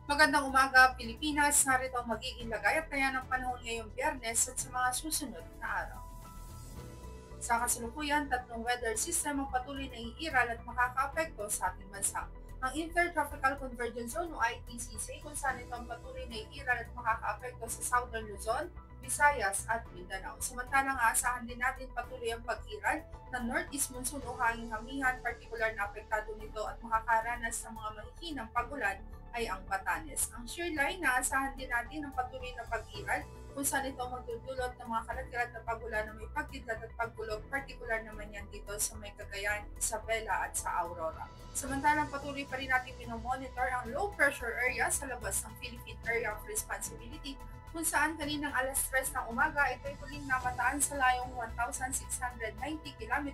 Magandang umaga, Pilipinas. Narito ang magiging lagay at kaya ng panahon ngayong Biyernes at sa mga susunod na araw. Sa kasalukuyan, tatlong weather system ang patuloy na iiral at makakaapekto sa ating bansa. Ang Intertropical Convergence Zone o ITCZ kung saan ito ang patuloy na iiral at makakaapekto sa Southern Luzon, Visayas at Mindanao. Samantalang aasahan din natin patuloy ang pag-iral ng Northeast Monsoon o hangin-hamihan, partikular na apektado nito at makakaranas ng mga mahihinang pag-ulan ay ang Batanes. Ang shear line, naasahan din natin ang patuloy na pag-iral kung saan ito magdudulot ng mga kalat-kalat na pagulan na may pagkidlat at pagkulog, particular naman yan dito sa may Cagayan, Isabela at sa Aurora. Samantalang patuloy pa rin natin minomonitor ang low pressure area sa labas ng Philippine Area of Responsibility kung saan kaninang alas 3 ng umaga ito ay huling namataan sa layong 1,690 km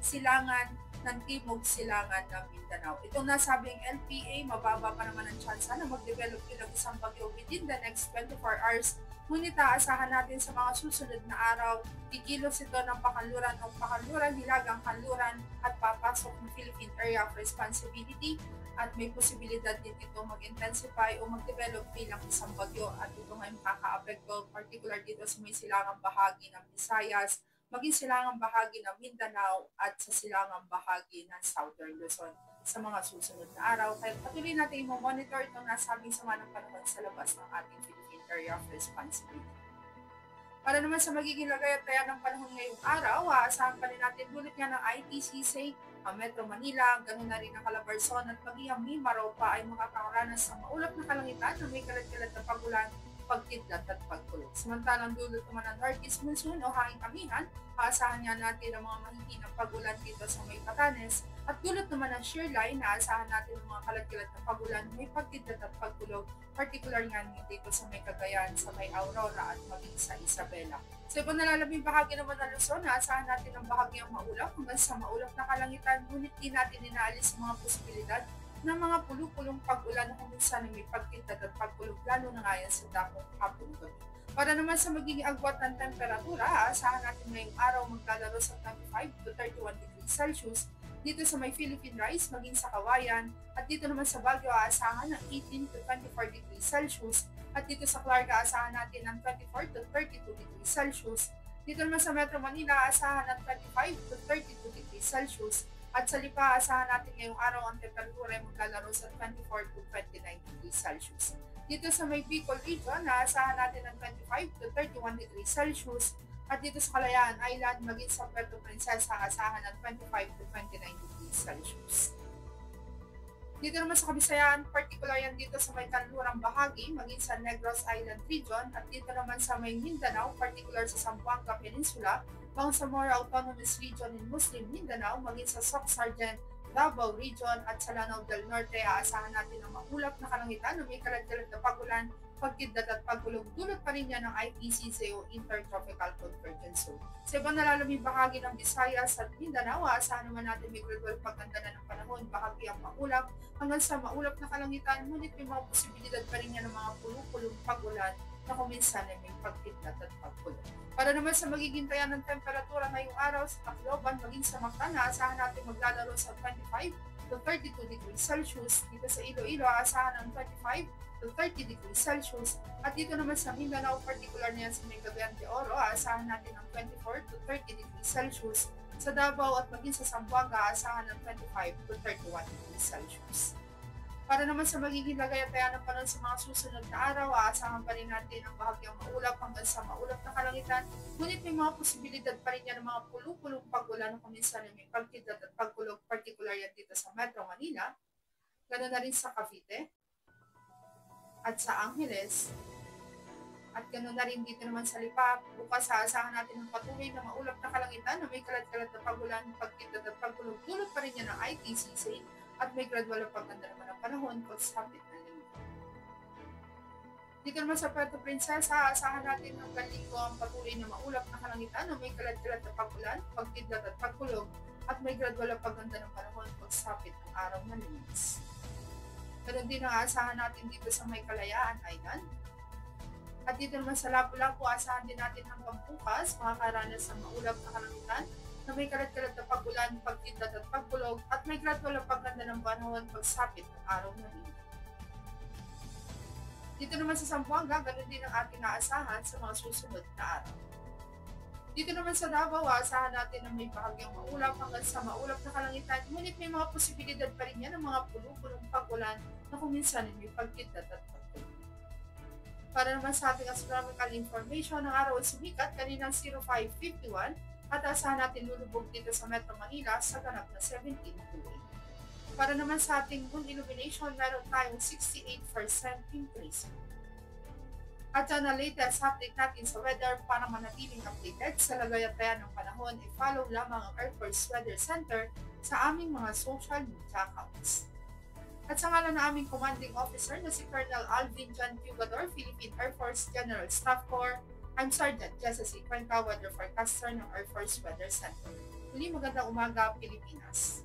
silangan ng Timog Silangan ng Mindanao. Itong nasabing LPA, mababa pa naman ang tsansa na mag-develop yun ng isang bagyo within the next 24 hours. Ngunit aasahan natin sa mga susunod na araw, kikilos ito ng pakanluran, hilagang kanluran at papasok ng Philippine Area of Responsibility at may posibilidad din ito mag-intensify o mag-develop bilang isang bagyo at ito ngay makaka-apekto particular dito sa may silangang bahagi ng Visayas, maging silangang bahagi ng Mindanao at sa silangang bahagi ng Southern Luzon sa mga susunod na araw. Kaya patuloy natin i-monitor itong nasabing sama ng panahon sa labas ng ating Philippine Area of Responsibility. Para naman sa magiging lagay at kaya ng panahon ngayong araw, aasahan pa rin natin ulit nga ng ITCZ, ang Metro Manila, ganoon na rin ang Calabarzon at maging ang Mimaropa ay makakaranas ng maulap na kalangitan na may kalat-kalat na pagulan, pagkidlat at pagkulog. Samantalang dulot naman ng Northeast Monsoon o hanging amihan, aasahan nga natin ang mga mahihinang pagulan dito sa may Batanes at dulot naman ng shear line, aasahan natin ang mga kalat-kalat na pagulan, may pagkidlat at pagkulog, particular nga dito sa may Cagayan, sa may Aurora at maging sa Isabela. Sa ibang nalalabing bahagi naman ng Luzon, aasahan natin ang bahagyang maulap hanggang sa maulap na kalangitan, ngunit di natin inaalis ang mga posibilidad ng mga pulupulong pag-ulan na kuminsan may pagkitad at pagkulog lalo na ngayon sa dakong hapon gabi. Para naman sa magiging agwat ng temperatura, aasahan natin ngayong araw maglalaro sa 25 to 31 degrees Celsius dito sa may Philippine Rise, maging sa Kawayan, at dito naman sa Baguio, aasahan ng 18 to 24 degrees Celsius, at dito sa Clark, aasahan natin ng 24 to 32 degrees Celsius. Dito naman sa Metro Manila, aasahan ng 25 to 32 degrees Celsius, at sa Lipa, aasahan natin ngayong araw ang temperatura ay maglalaro sa 24 to 29 degrees Celsius. Dito sa may Bicol region, aasahan natin ng 25 to 31 degrees Celsius, at dito sa Kalayaan Island, maging sa Puerto Princesa, asahan ng 25 to 29 degrees Celsius. Dito naman sa Kabisayaan, particular yan dito sa may kanlurang bahagi, maging sa Negros Island region, at dito naman sa may Mindanao, particular sa Zamboanga Peninsula, Bangsamoro Autonomous Region in Muslim Mindanao, maging sa Soc Sargent, Davao Region, at sa Lanao del Norte, aasahan natin ang maulap na kalangitan na may kalat-kalat na pagulan, pagkidlat at pagkulog, dulot pa rin yan ng ITCZ o Intertropical Convergence Zone. Sa ibang nalalamig bahagi ng Visayas at Mindanao, aasahan naman natin may gradual pagganda na ng panahon, bahagi ang maulap hanggang sa maulap na kalangitan, ngunit may mga posibilidad pa rin yan ng mga pulupulong pagulan na kuminsan ay may pagkidlat at pagkulog. Para naman sa magiging taya ng temperatura ngayong araw sa Tacloban, maging sa Mactan, aasahan natin maglalaro sa 25 to 32 degrees Celsius. Dito sa Iloilo, aasahan ng 25 to 30 degrees Celsius. At dito naman sa Mindanao, particular na yan sa may Cagayan de Oro, aasahan natin ng 24 to 30 degrees Celsius. Sa Davao at maging sa Zamboanga, aasahan ng 25 to 31 degrees Celsius. Para naman sa magiging lagay at taya ng panahon sa mga susunod na araw, aasahan pa rin natin ang bahagyang maulap hanggang sa maulap na kalangitan, ngunit may mga posibilidad pa rin yan ng mga pulupulong pag-ulan na kuminsan may pagkidlat at pagkulog, particular yan dito sa Metro Manila, ganoon na rin sa Cavite, at sa Angeles, at ganoon na rin dito naman sa Lipa. Bukas aasahan natin ng patuloy na maulap na kalangitan na may kalat-kalat na pagulan, pagkidlat at pagkulog, dulot pa rin yan ng ITCZ, at may gradual na pagganda naman ng panahon pagsapit ng linggo. Dito naman sa Puerto Princesa, aasahan natin ng linggo ang patuloy na maulap na kalangitan na may kalat-kalat na pagulan, pagkidlat at pagkulog, at may gradual na pagganda ng panahon pagsapit ng araw na Lunes. Ganun din ang aasahan natin dito sa may Kalayaan Island. At dito naman sa Lapu-Lapu, aasahan din natin hanggang bukas makakaranas ng maulap na kalangitan na may kalat-kalat na pagulan, pagkidlat at pagkulog, at may gradual na pagganda ng panahon pagsapit ng araw na Linggo. Dito naman sa Zamboanga, ganun din ang ating aasahan sa mga susunod na araw. Dito naman sa Davao, aasahan natin na may bahagyang maulap hanggang sa maulap na kalangitan, ngunit may mga posibilidad pa rin yan ng mga puno-punong pag-ulan na kung minsan ay may pagkidlat at pagtulog. Para naman sa ating astronomical information, ang araw ay sumikat kaninang 0551 at asahan natin lulubog dito sa Metro Manila sa ganap na 17:08. Para naman sa ating moon illumination, meron tayong 68% increase. At yan ang latest update natin sa weather. Para manatiling updated sa lagayatayan ng panahon, i-follow lamang ang Earth First Weather Center sa aming mga social media accounts. At sa ngalan ng aming commanding officer na si Colonel Alvin John Pugador, Philippine Air Force General Staff Corps, I'm Sergeant Jessa C. Cuenca, Weather Forecaster ng Air Force Weather Center. Muli magandang umaga, Pilipinas.